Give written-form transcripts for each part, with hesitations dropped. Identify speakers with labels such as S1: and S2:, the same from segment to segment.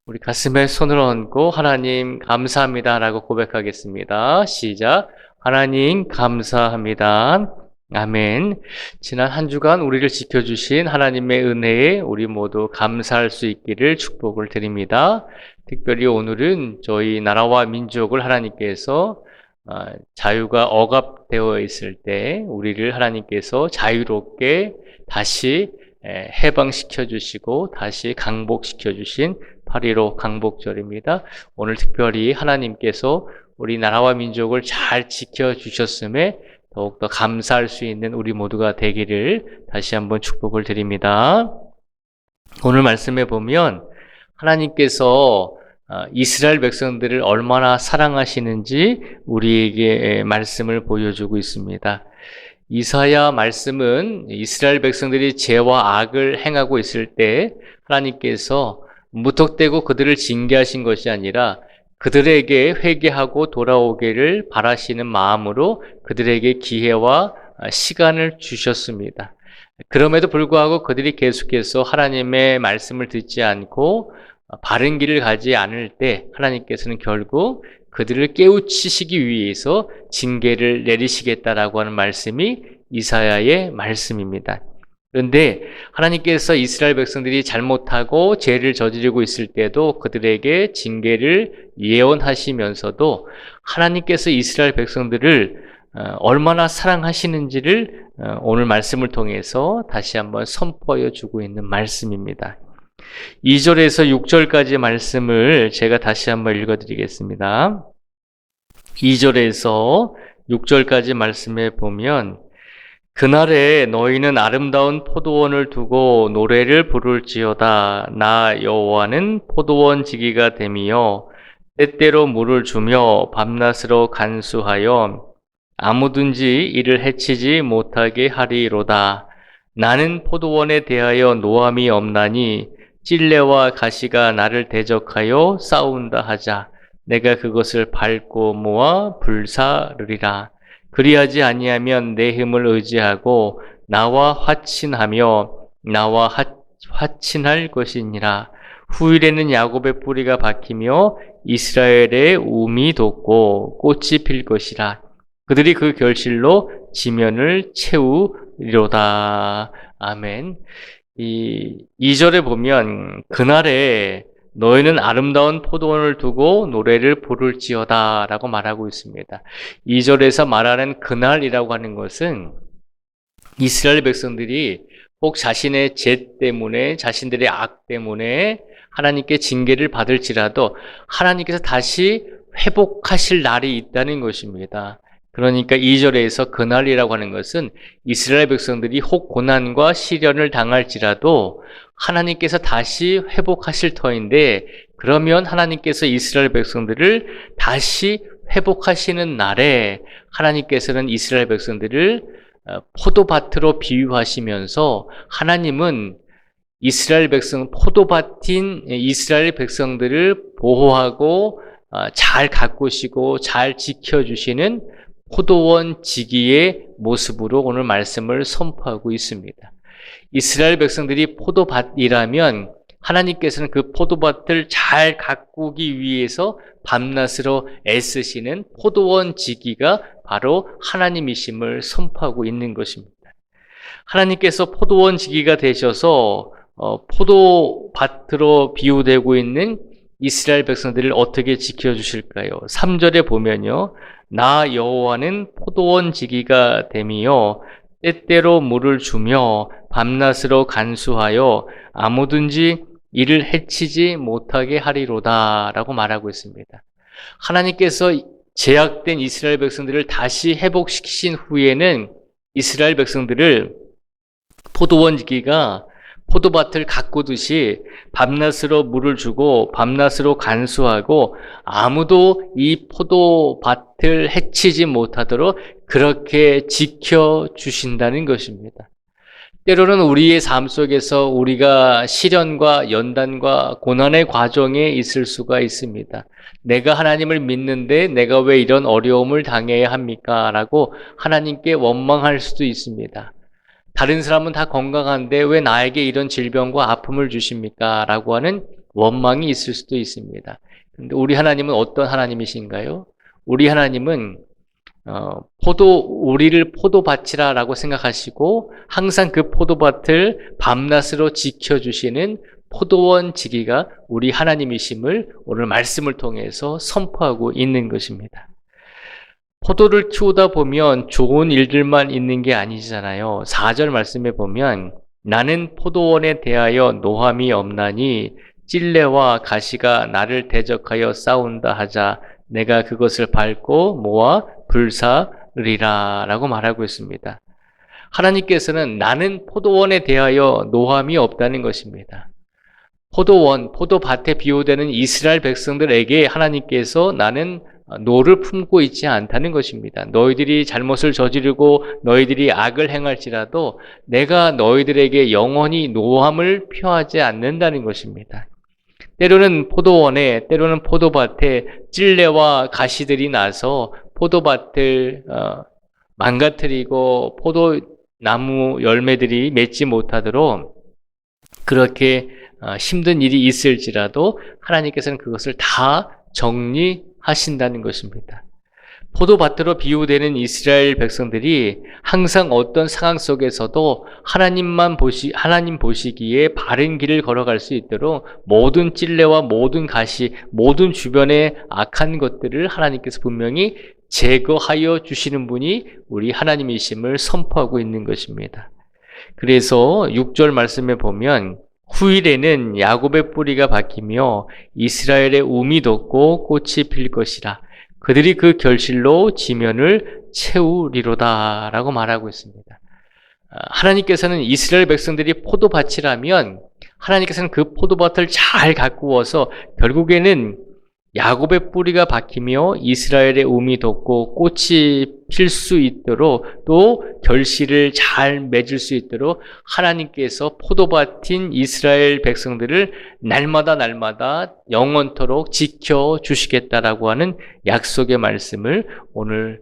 S1: 우리 가슴에 손을 얹고 하나님 감사합니다 라고 고백하겠습니다. 시작. 하나님 감사합니다. 아멘. 지난 한 주간 우리를 지켜주신 하나님의 은혜에 우리 모두 감사할 수 있기를 축복을 드립니다. 특별히 오늘은 저희 나라와 민족을 하나님께서 자유가 억압되어 있을 때 우리를 하나님께서 자유롭게 다시 해방시켜 주시고 다시 강복시켜 주신 8.15 강복절입니다. 오늘 특별히 하나님께서 우리 나라와 민족을 잘 지켜주셨음에 더욱더 감사할 수 있는 우리 모두가 되기를 다시 한번 축복을 드립니다. 오늘 말씀에 보면 하나님께서 이스라엘 백성들을 얼마나 사랑하시는지 우리에게 말씀을 보여주고 있습니다. 이사야 말씀은 이스라엘 백성들이 죄와 악을 행하고 있을 때 하나님께서 무턱대고 그들을 징계하신 것이 아니라 그들에게 회개하고 돌아오기를 바라시는 마음으로 그들에게 기회와 시간을 주셨습니다. 그럼에도 불구하고 그들이 계속해서 하나님의 말씀을 듣지 않고 바른 길을 가지 않을 때 하나님께서는 결국 그들을 깨우치시기 위해서 징계를 내리시겠다라고 하는 말씀이 이사야의 말씀입니다. 그런데 하나님께서 이스라엘 백성들이 잘못하고 죄를 저지르고 있을 때도 그들에게 징계를 예언하시면서도 하나님께서 이스라엘 백성들을 얼마나 사랑하시는지를 오늘 말씀을 통해서 다시 한번 선포해 주고 있는 말씀입니다. 2절에서 6절까지 말씀을 제가 다시 한번 읽어드리겠습니다. 2절에서 6절까지 말씀에 보면 그날에 너희는 아름다운 포도원을 두고 노래를 부를지어다. 나 여호와는 포도원 지기가 됨이요 때때로 물을 주며 밤낮으로 간수하여 아무든지 이를 해치지 못하게 하리로다. 나는 포도원에 대하여 노함이 없나니 찔레와 가시가 나를 대적하여 싸운다 하자. 내가 그것을 밟고 모아 불사르리라. 그리하지 아니하면 내 힘을 의지하고 나와 화친하며 나와 화친할 것이니라. 후일에는 야곱의 뿌리가 박히며 이스라엘의 움이 돋고 꽃이 필 것이라. 그들이 그 결실로 지면을 채우리로다. 아멘. 이 2절에 보면 그날에 너희는 아름다운 포도원을 두고 노래를 부를지어다 라고 말하고 있습니다. 2절에서 말하는 그날이라고 하는 것은 이스라엘 백성들이 혹 자신의 죄 때문에 자신들의 악 때문에 하나님께 징계를 받을지라도 하나님께서 다시 회복하실 날이 있다는 것입니다. 그러니까 2절에서 그날이라고 하는 것은 이스라엘 백성들이 혹 고난과 시련을 당할지라도 하나님께서 다시 회복하실 터인데 그러면 하나님께서 이스라엘 백성들을 다시 회복하시는 날에 하나님께서는 이스라엘 백성들을 포도밭으로 비유하시면서 하나님은 이스라엘 백성, 포도밭인 이스라엘 백성들을 보호하고 잘 가꾸시고 잘 지켜주시는 포도원 지기의 모습으로 오늘 말씀을 선포하고 있습니다. 이스라엘 백성들이 포도밭이라면 하나님께서는 그 포도밭을 잘 가꾸기 위해서 밤낮으로 애쓰시는 포도원 지기가 바로 하나님이심을 선포하고 있는 것입니다. 하나님께서 포도원 지기가 되셔서 포도밭으로 비유되고 있는 이스라엘 백성들을 어떻게 지켜주실까요? 3절에 보면요. 나 여호와는 포도원 지기가 됨이요 때때로 물을 주며 밤낮으로 간수하여 아무든지 이를 해치지 못하게 하리로다 라고 말하고 있습니다. 하나님께서 제약된 이스라엘 백성들을 다시 회복시키신 후에는 이스라엘 백성들을 포도원 지기가 포도밭을 가꾸듯이 밤낮으로 물을 주고 밤낮으로 간수하고 아무도 이 포도밭을 해치지 못하도록 그렇게 지켜주신다는 것입니다. 때로는 우리의 삶 속에서 우리가 시련과 연단과 고난의 과정에 있을 수가 있습니다. 내가 하나님을 믿는데 내가 왜 이런 어려움을 당해야 합니까? 라고 하나님께 원망할 수도 있습니다. 다른 사람은 다 건강한데 왜 나에게 이런 질병과 아픔을 주십니까? 라고 하는 원망이 있을 수도 있습니다. 근데 우리 하나님은 어떤 하나님이신가요? 우리 하나님은 우리를 포도밭이라고 생각하시고 항상 그 포도밭을 밤낮으로 지켜주시는 포도원 지기가 우리 하나님이심을 오늘 말씀을 통해서 선포하고 있는 것입니다. 포도를 키우다 보면 좋은 일들만 있는 게 아니잖아요. 4절 말씀에 보면 나는 포도원에 대하여 노함이 없나니 찔레와 가시가 나를 대적하여 싸운다 하자 내가 그것을 밟고 모아 불사르리라 라고 말하고 있습니다. 하나님께서는 나는 포도원에 대하여 노함이 없다는 것입니다. 포도밭에 비유되는 이스라엘 백성들에게 하나님께서 나는 노를 품고 있지 않다는 것입니다. 너희들이 잘못을 저지르고 너희들이 악을 행할지라도 내가 너희들에게 영원히 노함을 표하지 않는다는 것입니다. 때로는 포도원에, 때로는 포도밭에 찔레와 가시들이 나서 포도밭을 망가뜨리고 포도나무 열매들이 맺지 못하도록 그렇게 힘든 일이 있을지라도 하나님께서는 그것을 다 정리하신다는 것입니다. 포도밭으로 비유되는 이스라엘 백성들이 항상 어떤 상황 속에서도 하나님 보시기에 바른 길을 걸어갈 수 있도록 모든 찔레와 모든 가시, 모든 주변의 악한 것들을 하나님께서 분명히 제거하여 주시는 분이 우리 하나님이심을 선포하고 있는 것입니다. 그래서 6절 말씀에 보면 후일에는 야곱의 뿌리가 박히며 이스라엘의 움이 돋고 꽃이 필 것이라. 그들이 그 결실로 지면을 채우리로다 라고 말하고 있습니다. 하나님께서는 이스라엘 백성들이 포도밭이라면 하나님께서는 그 포도밭을 잘 가꾸어서 결국에는 야곱의 뿌리가 박히며 이스라엘의 움이 돋고 꽃이 필 수 있도록 또 결실을 잘 맺을 수 있도록 하나님께서 포도밭인 이스라엘 백성들을 날마다 영원토록 지켜주시겠다라고 하는 약속의 말씀을 오늘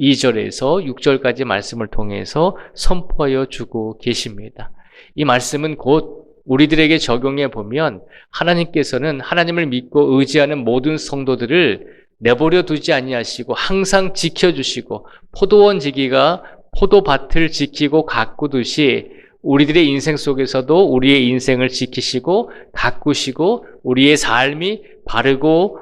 S1: 2절에서 6절까지 말씀을 통해서 선포하여 주고 계십니다. 이 말씀은 곧 우리들에게 적용해 보면 하나님께서는 하나님을 믿고 의지하는 모든 성도들을 내버려 두지 아니하시고 항상 지켜주시고 포도원 지기가 포도밭을 지키고 가꾸듯이 우리들의 인생 속에서도 우리의 인생을 지키시고 가꾸시고 우리의 삶이 바르고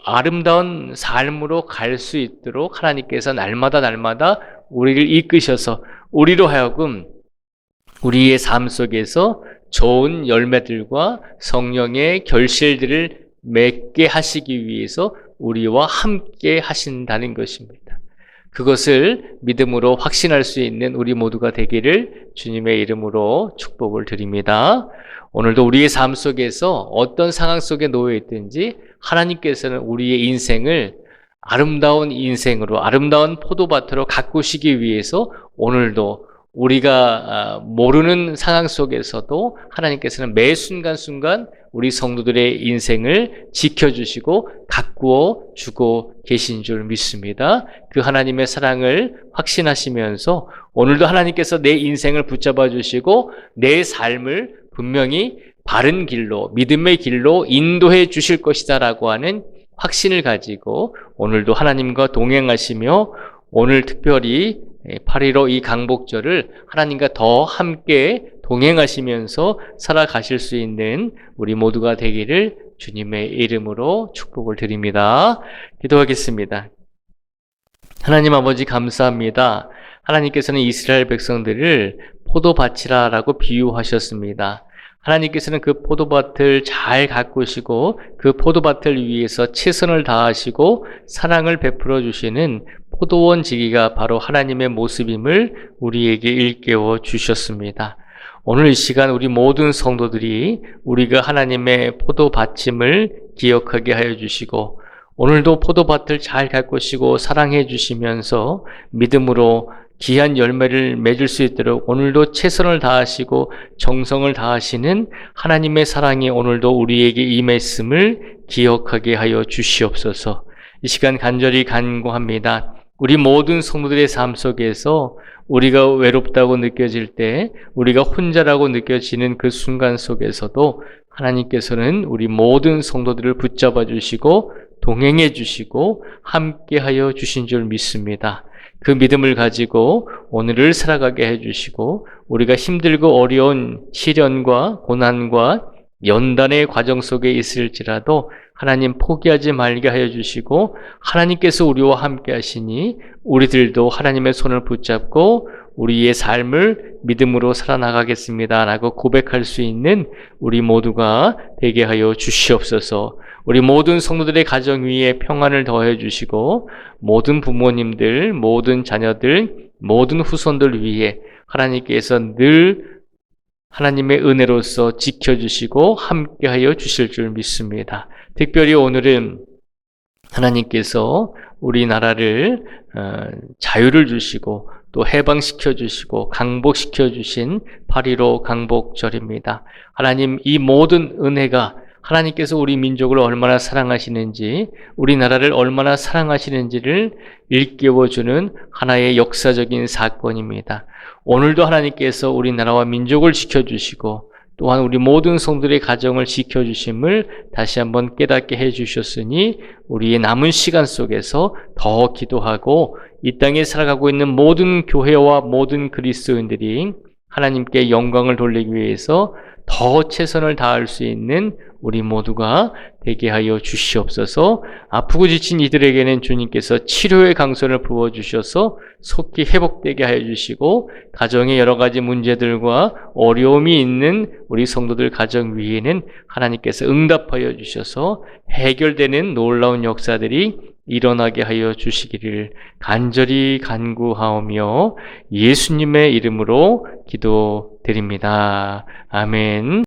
S1: 아름다운 삶으로 갈 수 있도록 하나님께서 날마다 우리를 이끄셔서 우리로 하여금 우리의 삶 속에서 좋은 열매들과 성령의 결실들을 맺게 하시기 위해서 우리와 함께 하신다는 것입니다. 그것을 믿음으로 확신할 수 있는 우리 모두가 되기를 주님의 이름으로 축복을 드립니다. 오늘도 우리의 삶 속에서 어떤 상황 속에 놓여 있든지 하나님께서는 우리의 인생을 아름다운 인생으로 아름다운 포도밭으로 가꾸시기 위해서 오늘도 우리가 모르는 상황 속에서도 하나님께서는 매 순간순간 우리 성도들의 인생을 지켜주시고 가꾸어 주고 계신 줄 믿습니다. 그 하나님의 사랑을 확신하시면서 오늘도 하나님께서 내 인생을 붙잡아 주시고 내 삶을 분명히 바른 길로 믿음의 길로 인도해 주실 것이다 라고 하는 확신을 가지고 오늘도 하나님과 동행하시며 오늘 특별히 8.15 이 강복절을 하나님과 더 함께 동행하시면서 살아가실 수 있는 우리 모두가 되기를 주님의 이름으로 축복을 드립니다. 기도하겠습니다. 하나님 아버지 감사합니다. 하나님께서는 이스라엘 백성들을 포도밭이라고 비유하셨습니다. 하나님께서는 그 포도밭을 잘 가꾸시고 그 포도밭을 위해서 최선을 다하시고 사랑을 베풀어 주시는 포도원 지기가 바로 하나님의 모습임을 우리에게 일깨워 주셨습니다. 오늘 이 시간 우리 모든 성도들이 우리가 하나님의 포도밭임을 기억하게 하여 주시고 오늘도 포도밭을 잘 가꾸시고 사랑해 주시면서 믿음으로 귀한 열매를 맺을 수 있도록 오늘도 최선을 다하시고 정성을 다하시는 하나님의 사랑이 오늘도 우리에게 임했음을 기억하게 하여 주시옵소서. 이 시간 간절히 간구합니다. 우리 모든 성도들의 삶 속에서 우리가 외롭다고 느껴질 때, 우리가 혼자라고 느껴지는 그 순간 속에서도 하나님께서는 우리 모든 성도들을 붙잡아 주시고 동행해 주시고 함께하여 주신 줄 믿습니다. 그 믿음을 가지고 오늘을 살아가게 해주시고 우리가 힘들고 어려운 시련과 고난과 연단의 과정 속에 있을지라도 하나님 포기하지 말게 하여 주시고 하나님께서 우리와 함께 하시니 우리들도 하나님의 손을 붙잡고 우리의 삶을 믿음으로 살아나가겠습니다 라고 고백할 수 있는 우리 모두가 되게 하여 주시옵소서. 우리 모든 성도들의 가정 위에 평안을 더해 주시고 모든 부모님들, 모든 자녀들, 모든 후손들 위에 하나님께서 늘 하나님의 은혜로서 지켜주시고 함께하여 주실 줄 믿습니다. 특별히 오늘은 하나님께서 우리나라를 자유를 주시고 또 해방시켜 주시고 강복시켜 주신 8.15 강복절입니다. 하나님 이 모든 은혜가 하나님께서 우리 민족을 얼마나 사랑하시는지, 우리나라를 얼마나 사랑하시는지를 일깨워주는 하나의 역사적인 사건입니다. 오늘도 하나님께서 우리나라와 민족을 지켜주시고 또한 우리 모든 성도들의 가정을 지켜주심을 다시 한번 깨닫게 해주셨으니 우리의 남은 시간 속에서 더 기도하고 이 땅에 살아가고 있는 모든 교회와 모든 그리스도인들이 하나님께 영광을 돌리기 위해서 더 최선을 다할 수 있는 우리 모두가 되게 하여 주시옵소서. 아프고 지친 이들에게는 주님께서 치료의 강선을 부어주셔서 속히 회복되게 하여 주시고 가정의 여러 가지 문제들과 어려움이 있는 우리 성도들 가정 위에는 하나님께서 응답하여 주셔서 해결되는 놀라운 역사들이 일어나게 하여 주시기를 간절히 간구하오며 예수님의 이름으로 기도드립니다. 아멘.